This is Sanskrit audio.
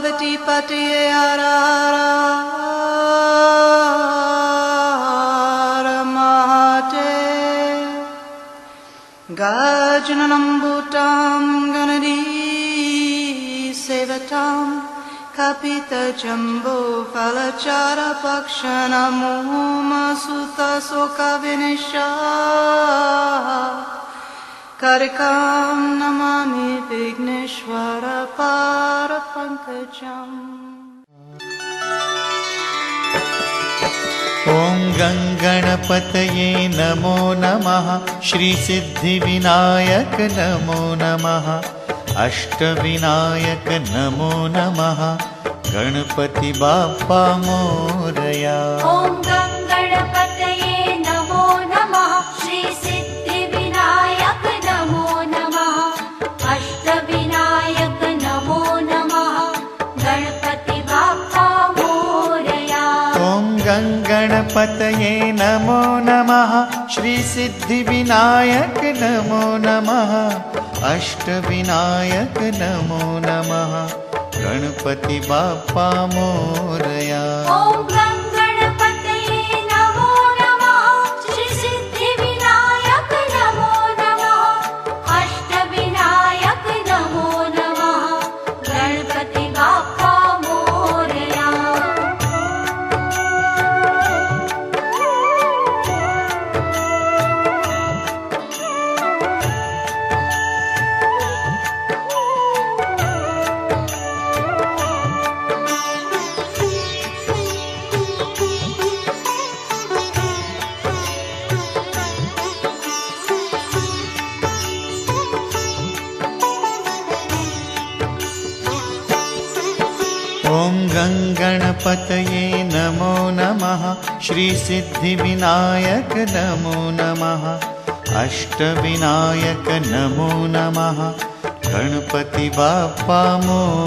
पार्वती पतये हर हर महादेव। गजाननं भूतं गणेशसेवितं कपितजम्बूफलचारुभक्षणमूमसुतशोकविनाशकारकं नमामि विघ्नेश्वर पारपङ्कजम्। ॐ गङ्गणपतये नमो नमः। श्रीसिद्धिविनायक नमो नमः। अष्टविनायक नमो नमः। गणपति बाप्पा मोरया। ॐ गङ्गणपतये नमो नमः। श्रीसिद्धिविनायक नमो नमः। अष्टविनायक नमो नमः। गणपति बाप्पा मोरया। ॐ गङ्गणपतये नमो नमः। श्रीसिद्धिविनायक नमो नमः। अष्टविनायक नमो नमः। गणपति बाप्पा मोरया। ॐ गङ्गणपतये नमो नमः। श्रीसिद्धिविनायक नमो नमः। अष्टविनायक नमो नमः। गणपति बाप्पा मोरया। ॐ गङ्गणपतये नमो नमः। श्रीसिद्धिविनायक नमो नमः। अष्टविनायक नमो नमः। गणपति बाप्पा मोरया।